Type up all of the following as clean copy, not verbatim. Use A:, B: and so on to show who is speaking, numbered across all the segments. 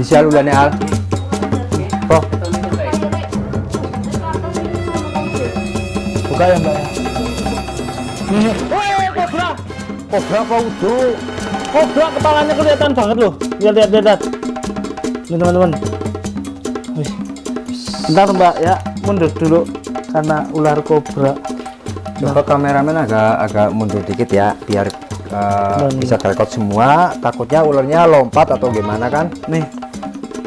A: bisa ulane Al. Oh. Buka ya Mbak ya. Nih. Kobra. Kobra apa udah? Kobra kepalanya kelihatan banget loh. Lihat. Ini teman-teman. Wih. Bentar Mbak ya, mundur dulu karena ular kobra. Coba kameramen agak mundur dikit ya, biar bisa terekod semua. Takutnya ularnya lompat atau gimana kan? Nih,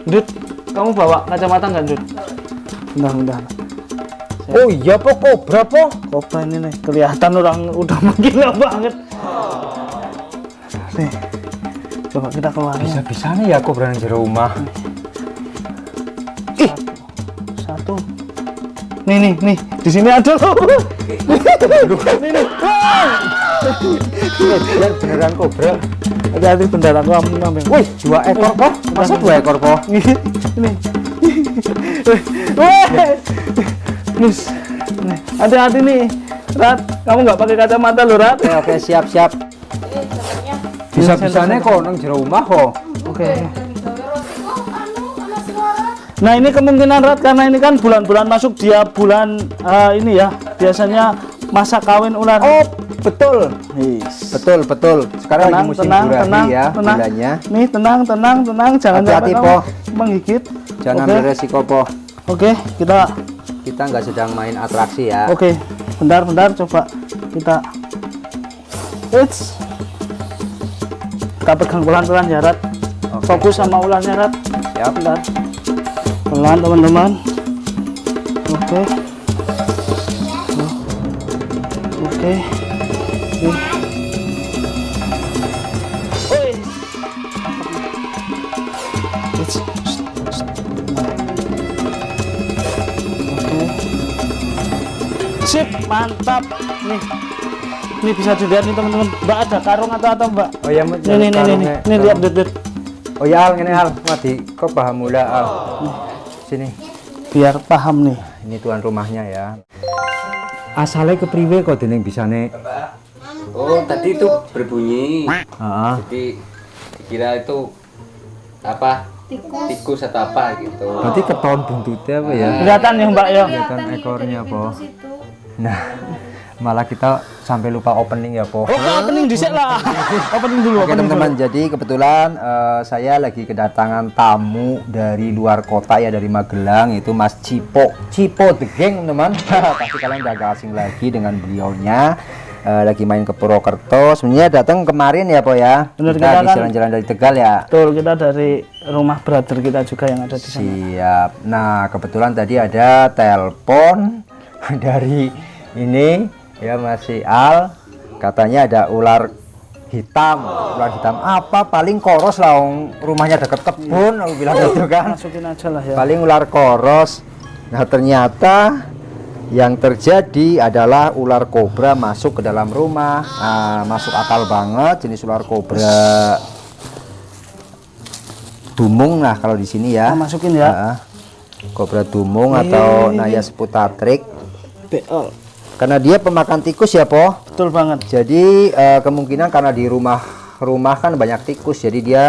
A: Dut, kamu bawa kacamata nggak Dut? Bentar. Oh iya po, kobra po. Kobra ini nih, kelihatan orang udah menggila banget. Nih, coba kita keluar. Bisa nih ya kobra yang jero rumah. Satu. Nih, di sini ada loh. Nih. Beneran kobra. Hati-hati beneran aku ambil. Wih, 2 ekor po. Masa 2 ekor po? Ini. Nus, nih, hati-hati nih, Rat. Kamu nggak pakai kacamata loh, Rat. Oke, siap. Bisa-bisanya kok nang jero rumah kok. Oke. Nah ini kemungkinan Rat, karena ini kan bulan-bulan masuk dia bulan ini ya, biasanya masa kawin ular. Oh betul. Yes. Betul. Sekarang lagi musim birahi ya bulannya. Nih tenang, jangan hati-hati po. Menggigit. Jangan ambil resiko po. Oke, kita nggak sedang main atraksi ya. Oke, bentar coba kita pegang pelan-pelan ya Rat. Fokus sama ularnya Rat. Ya bentar, pelan teman-teman. Oke. Sip, mantap. Nih bisa dilihat nih teman-teman. Mbak ada karung atau Mbak? Oh ya, nih lihat Dut. Oh ya Al, ngene Al, mati kok paham mula Al. Sini. Biar paham nih. Ini tuan rumahnya ya. Asalnya kepriwe kok dening bisane?
B: Oh, tadi itu berbunyi. Jadi dikira itu apa? Tikus atau apa gitu.
A: Berarti keton buntutnya apa ya?
C: Kelihatan ya Mbak ya.
A: Kelihatan ekornya po. Nah, malah kita sampai lupa opening ya po.
C: Opening dhisik lah. Opening dulu.
A: Oke teman-teman, jadi kebetulan saya lagi kedatangan tamu dari luar kota ya, dari Magelang, itu Mas Cipo The Gang teman-teman. Pasti kalian udah gak asing lagi dengan beliaunya. Lagi main ke Purwokerto. Sebenarnya datang kemarin ya po ya.
C: Bener,
A: kita habis jalan-jalan dari Tegal ya.
C: Betul, kita dari rumah brother kita juga yang ada di sana.
A: Siap. Nah kebetulan tadi ada telepon dari ini ya masih Al, katanya ada ular hitam apa, paling koros lah, rumahnya deket kebun, aku bilang gitu kan.
C: Masukin aja lah ya.
A: Paling ular koros. Nah ternyata yang terjadi adalah ular kobra masuk ke dalam rumah. Nah, masuk akal banget, jenis ular kobra dumung. Nah kalau di sini ya,
C: masukin ya.
A: Kobra dumung atau Naya seputatrik. Karena dia pemakan tikus ya po.
C: Betul banget.
A: Jadi kemungkinan karena di rumah kan banyak tikus, jadi dia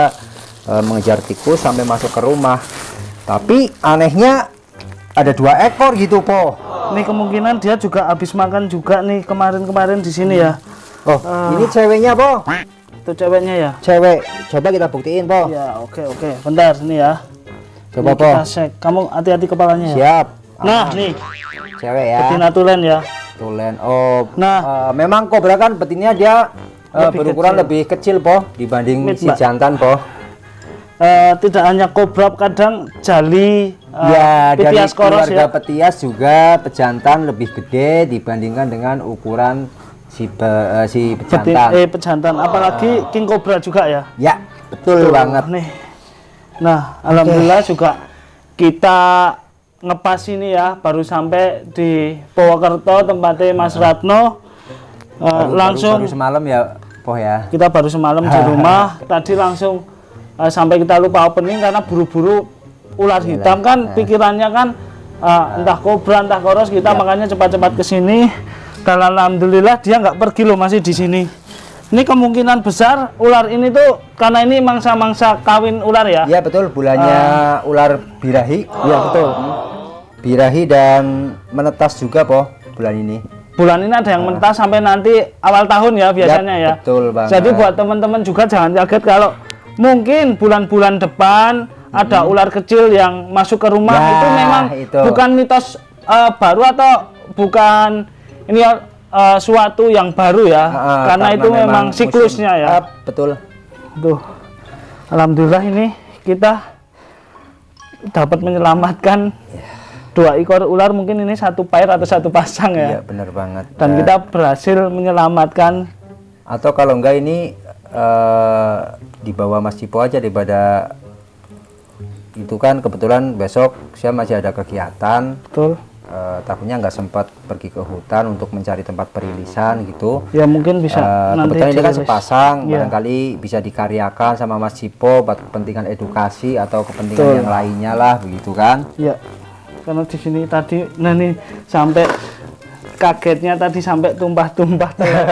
A: mengejar tikus sampai masuk ke rumah. Tapi anehnya ada 2 ekor gitu po.
C: Nih kemungkinan dia juga habis makan juga nih kemarin di sini ya.
A: Oh, ini ceweknya po.
C: Itu ceweknya ya.
A: Cewek. Coba kita buktiin po.
C: Ya oke. Bentar sini ya.
A: Coba
C: ini
A: po.
C: Kita cek. Kamu hati-hati kepalanya ya.
A: Siap.
C: Nah nih.
A: Cewek ya.
C: Betina tulen ya.
A: Tulen. Oh.
C: Nah.
A: Memang kobra kan betinnya dia berukuran lebih kecil po dibanding si jantan po.
C: Tidak hanya kobra, kadang jali,
A: ya dari
C: ya.
A: keluarga petias juga pejantan lebih gede dibandingkan dengan ukuran si pejantan.
C: Pejantan, apalagi king cobra juga ya.
A: Ya betul banget
C: nih. Nah alhamdulillah juga kita ngepas ini ya, baru sampai di Purwokerto tempatnya Mas Ratno. Langsung
A: baru semalam ya po ya.
C: Kita baru semalam di rumah. Tadi langsung sampai kita lupa opening karena buru-buru ular hitam kan, pikirannya kan entah kobra entah koros kita, makanya cepat-cepat ke sini. Dan alhamdulillah dia nggak pergi loh, masih di sini. Ini kemungkinan besar ular ini tuh karena ini mangsa-mangsa kawin ular ya.
D: Iya betul, bulannya ular birahi.
C: Iya betul.
D: Birahi dan menetas juga po bulan ini.
C: Bulan ini ada yang menetas sampai nanti awal tahun ya biasanya ya.
D: Betul banget.
C: Jadi buat teman-teman juga jangan kaget kalau mungkin bulan-bulan depan ada ular kecil yang masuk ke rumah.
D: Ya,
C: itu memang
D: itu.
C: bukan mitos baru atau bukan ini suatu yang baru ya. Karena itu memang siklusnya ya.
D: Betul.
C: Tuh, alhamdulillah ini kita dapat menyelamatkan 2 ekor ular, mungkin ini 1 pair atau 1 pasang ya.
D: Iya benar banget.
C: Dan kita berhasil menyelamatkan.
D: Atau kalau enggak ini dibawa Mas Cipo aja daripada itu kan kebetulan besok saya masih ada kegiatan.
C: Betul.
D: Takutnya nggak sempat pergi ke hutan untuk mencari tempat perilisan gitu.
C: Ya mungkin bisa nanti
D: kebetulan ini kan
C: dirilis.
D: sepasang,
C: Ya.
D: barangkali bisa dikaryakan sama Mas Cipo buat kepentingan edukasi atau kepentingan yang lainnya lah begitu kan.
C: Ya, karena di sini tadi, nah nih sampai kagetnya tadi sampai tumpah-tumpah telur.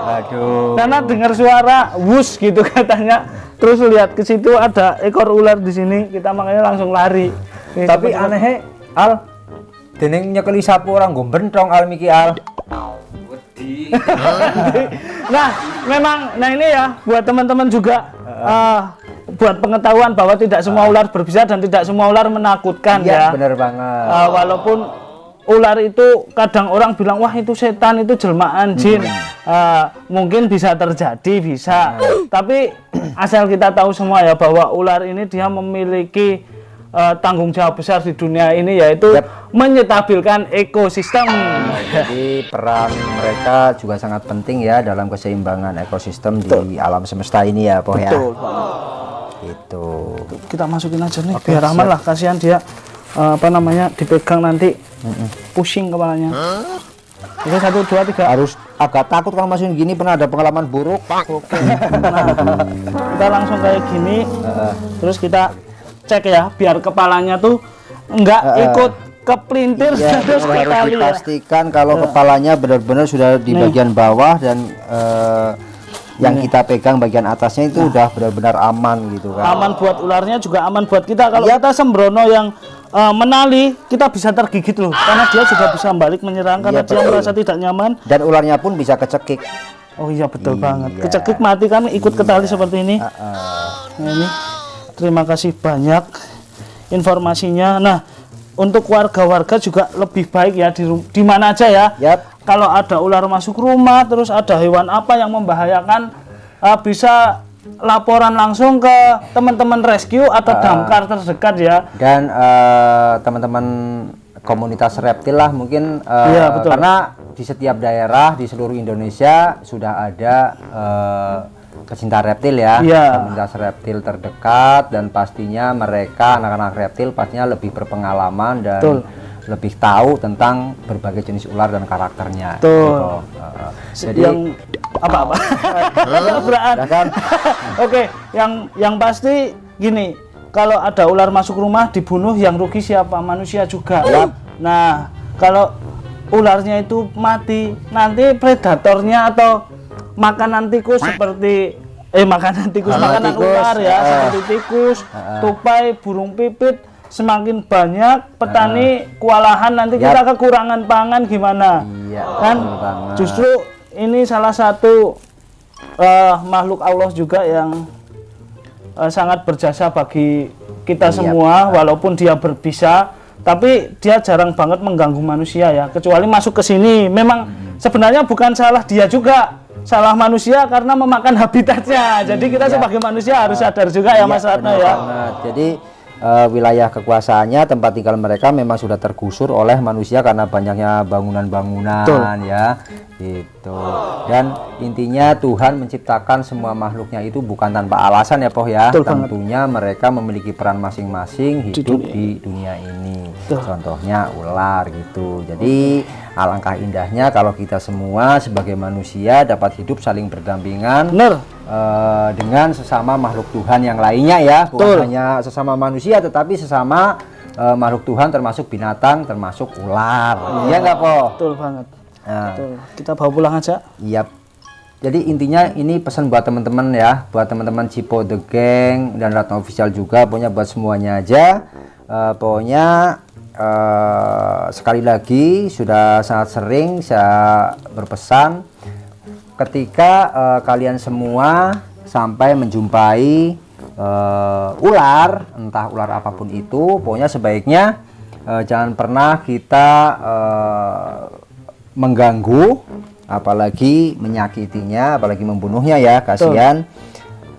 D: Aduh.
C: Karena dengar suara wus gitu katanya, terus lihat ke situ ada ekor ular di sini, kita makanya langsung lari. Nih,
D: Tapi
C: cepet-cepet.
D: aneh Al, dening nyekeli sapu orang nggo bentrong Al miki Al.
B: Wedi.
C: Nah, memang, nah ini ya buat teman-teman juga buat pengetahuan bahwa tidak semua ular berbisa dan tidak semua ular menakutkan
D: Iya,
C: ya.
D: bener banget.
C: Walaupun ular itu kadang orang bilang wah itu setan, itu jelmaan jin. Mungkin bisa terjadi, bisa. Tapi asal kita tahu semua ya bahwa ular ini dia memiliki tanggung jawab besar di dunia ini, yaitu menyetabilkan ekosistem.
D: Jadi peran mereka juga sangat penting ya dalam keseimbangan ekosistem di alam semesta ini ya, Poh ya.
C: Betul banget.
D: Itu.
C: Kita masukin aja nih biar aman lah, kasihan dia apa namanya dipegang nanti pusing kepalanya. Oke, 1, 2, 3.
D: Harus agak takut kalau masukin gini, pernah ada pengalaman buruk.
C: Oke. Nah, kita langsung kayak gini, terus kita cek ya biar kepalanya tuh enggak ikut kepelintir.
D: Ya,
C: terus
D: harus
C: kita lihat.
D: dipastikan kalau kepalanya benar-benar sudah di bagian bawah dan yang kita pegang bagian atasnya itu udah benar-benar aman gitu kan.
C: Aman buat ularnya juga aman buat kita. Kalau kita sembrono yang menali, kita bisa tergigit loh, karena dia juga bisa balik menyerang karena dia merasa tidak nyaman.
D: Dan ularnya pun bisa kecekik.
C: Oh iya betul banget. Kecekik mati kan ikut ke tali seperti ini. Nah, ini terima kasih banyak informasinya. Nah, untuk warga-warga juga lebih baik ya di mana aja ya. Kalau ada ular masuk rumah, terus ada hewan apa yang membahayakan, bisa laporan langsung ke teman-teman rescue atau damkar terdekat ya. Dan
D: teman-teman komunitas reptil lah mungkin,
C: Iya, betul.
D: karena di setiap daerah di seluruh Indonesia sudah ada pecinta reptil ya, komunitas reptil terdekat, dan pastinya mereka anak-anak reptil pastinya lebih berpengalaman dan lebih tahu tentang berbagai jenis ular dan karakternya. Gitu. Jadi
C: yang apa-apa kan? Oke, yang pasti gini, kalau ada ular masuk rumah dibunuh, yang rugi siapa? Manusia juga. Nah, kalau ularnya itu mati, nanti predatornya atau makanan tikus seperti makanan ular ya, seperti tikus, tupai, burung pipit, semakin banyak petani kewalahan, nanti kita kekurangan pangan gimana? Kan justru ini salah satu makhluk Allah juga yang sangat berjasa bagi kita semua, walaupun dia berbisa, tapi dia jarang banget mengganggu manusia ya, kecuali masuk ke sini. Memang sebenarnya bukan salah dia juga, salah manusia karena memakan habitatnya. Jadi kita sebagai manusia harus sadar juga ya Mas Ratno ya.
D: Jadi wilayah kekuasaannya, tempat tinggal mereka memang sudah tergusur oleh manusia karena banyaknya bangunan-bangunan ya gitu. Dan intinya Tuhan menciptakan semua makhluknya itu bukan tanpa alasan ya Poh ya. Tentunya mereka memiliki peran masing-masing hidup di dunia ini. Contohnya ular gitu. Jadi alangkah indahnya kalau kita semua sebagai manusia dapat hidup saling berdampingan dengan sesama makhluk Tuhan yang lainnya ya, bukan hanya sesama manusia tetapi sesama makhluk Tuhan, termasuk binatang, termasuk ular. Iya nggak Po?
C: Betul banget. Betul. Kita bawa pulang aja.
D: Iya. Jadi intinya ini pesan buat teman-teman ya, buat teman-teman Cipo The Gang dan Ratna Official juga, pokoknya buat semuanya aja. Pokoknya sekali lagi sudah sangat sering saya berpesan, ketika kalian semua sampai menjumpai ular, entah ular apapun itu, pokoknya sebaiknya jangan pernah kita mengganggu, apalagi menyakitinya, apalagi membunuhnya ya, kasihan.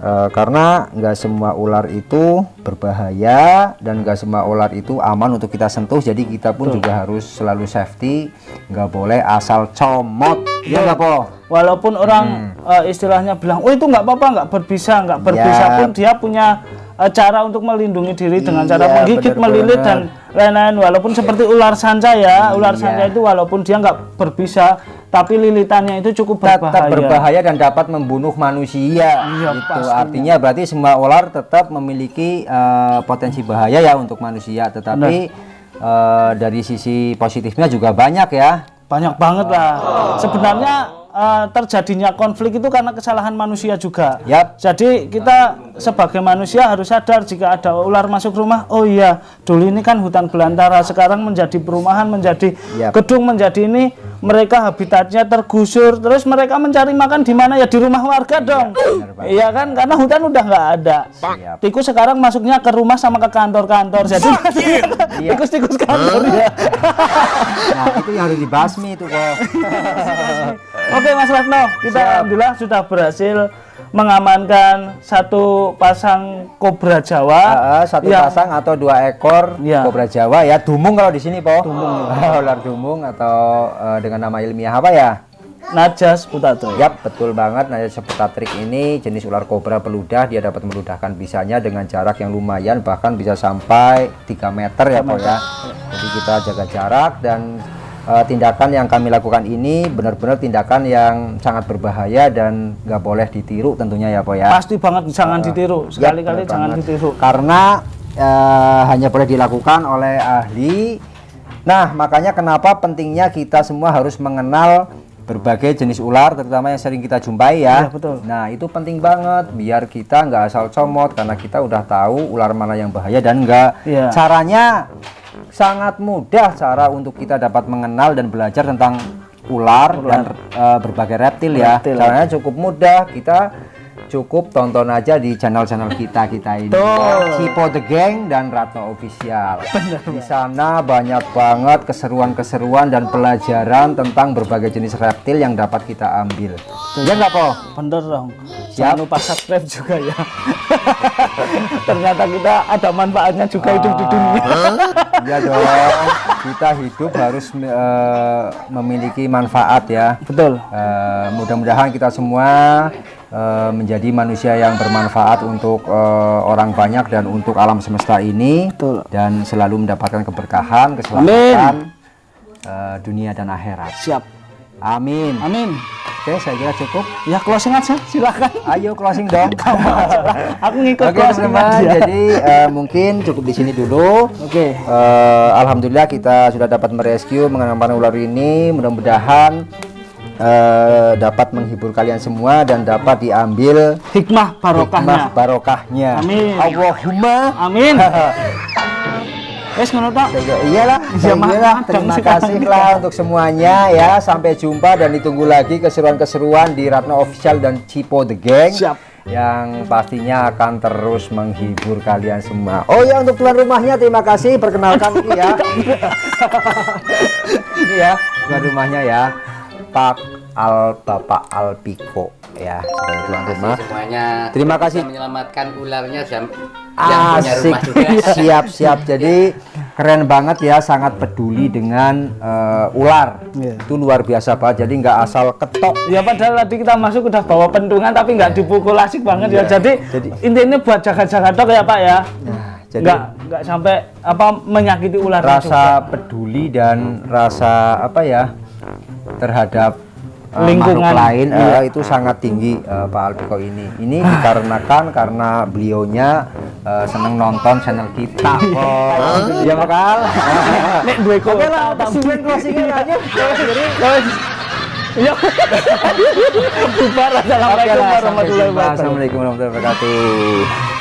D: Karena nggak semua ular itu berbahaya dan nggak semua ular itu aman untuk kita sentuh, jadi kita pun juga harus selalu safety, nggak boleh asal comot ya nggak po.
C: Walaupun orang istilahnya bilang, oh itu nggak apa-apa, nggak berbisa pun dia punya cara untuk melindungi diri dengan cara menggigit, melilit dan lain-lain. Walaupun seperti ular sanca ya, ular sanca itu walaupun dia nggak berbisa, tapi lilitannya itu cukup
D: tetap berbahaya dan dapat membunuh manusia. Itu artinya berarti semua ular tetap memiliki potensi bahaya ya untuk manusia. Tetapi dari sisi positifnya juga banyak ya.
C: Banyak banget lah. Sebenarnya terjadinya konflik itu karena kesalahan manusia juga. Jadi kita sebagai manusia harus sadar jika ada ular masuk rumah, oh iya, dulu ini kan hutan belantara, sekarang menjadi perumahan, menjadi gedung, menjadi ini, mereka habitatnya tergusur, terus mereka mencari makan di mana ya, di rumah warga dong. Iya kan, karena hutan udah nggak ada. Tikus sekarang masuknya ke rumah sama ke kantor-kantor, jadi tikus-tikus kantor ya.
D: Nah itu yang harus dibasmi itu kok.
C: Oke Mas Ratno, kita alhamdulillah sudah berhasil mengamankan satu pasang kobra Jawa,
D: satu pasang atau 2 ekor kobra Jawa ya, dumung kalau di sini po. Ular dumung atau dengan nama ilmiah apa ya?
C: Najas Putatrik.
D: Yap, betul banget. Najas Putatrik ini jenis ular kobra peludah, dia dapat meludahkan bisanya dengan jarak yang lumayan, bahkan bisa sampai 3 meter ya po ya. Jadi kita jaga jarak, dan tindakan yang kami lakukan ini benar-benar tindakan yang sangat berbahaya dan nggak boleh ditiru tentunya ya po ya.
C: Pasti banget, jangan ditiru, sekali-kali jangan ditiru.
D: Karena hanya boleh dilakukan oleh ahli. Nah makanya kenapa pentingnya kita semua harus mengenal berbagai jenis ular, terutama yang sering kita jumpai ya.
C: Betul.
D: Nah itu penting banget biar kita nggak asal comot, karena kita udah tahu ular mana yang bahaya dan enggak. Caranya sangat mudah, cara untuk kita dapat mengenal dan belajar tentang ular. Dan berbagai reptil ya. Caranya cukup mudah, kita cukup tonton aja di channel-channel kita ini, Cipo The Gang dan Ratna Official. Di sana banyak banget keseruan-keseruan dan pelajaran tentang berbagai jenis reptil yang dapat kita ambil. Ya nggak po?
C: Bener dong. Jangan lupa subscribe juga ya. Ternyata kita ada manfaatnya juga hidup di dunia.
D: Iya dong. Kita hidup harus memiliki manfaat ya.
C: Betul.
D: Mudah-mudahan kita semua menjadi manusia yang bermanfaat untuk orang banyak dan untuk alam semesta ini.
C: Betul.
D: Dan selalu mendapatkan keberkahan, keselamatan dunia dan akhirat.
C: Siap.
D: Amin.
C: Amin.
D: Oke, saya kira cukup.
C: Ya closing aja, silakan.
D: Ayo closing dong.
C: Aku ngikut.
D: Oke teman-teman, jadi mungkin cukup di sini dulu.
C: Oke.
D: Alhamdulillah kita sudah dapat merescue, mengamankan ular ini. Mudah-mudahan dapat menghibur kalian semua dan dapat diambil
C: hikmah barokahnya.
D: Amin. Allahumma
C: amin. Wes ngono tok.
D: Iyalah. Terima kasih lah untuk semuanya ya. Sampai jumpa dan ditunggu lagi keseruan-keseruan di Ratna Official dan Cipo The Gang.
C: Siap.
D: Yang pastinya akan terus menghibur kalian semua. Oh ya, untuk tuan rumahnya terima kasih, perkenalkan ini ya. Ini ya tuan rumahnya ya, Bapak Alpiko ya, sebagai tuan rumah.
B: Semuanya
D: terima kasih
B: menyelamatkan ularnya yang
D: punya rumah juga. Siap. Jadi keren banget ya, sangat peduli dengan ular. Itu luar biasa Pak. Jadi nggak asal ketok.
C: Ya padahal tadi kita masuk udah bawa pentungan tapi nggak dipukul, asik banget ya. Jadi intinya buat jaga-jaga tok ya Pak ya. Jadi nggak sampai menyakiti ular.
D: Rasa peduli dan rasa terhadap
C: lingkungan
D: lain itu sangat tinggi Pak Alpiko ini. Ini dikarenakan karena belionya seneng nonton channel kita. Iya bakal.
C: Nek duwe
D: Oke lah, closing aja.
C: Ya. Bubar. Assalamualaikum warahmatullahi wabarakatuh.
D: Assalamualaikum warahmatullahi wabarakatuh.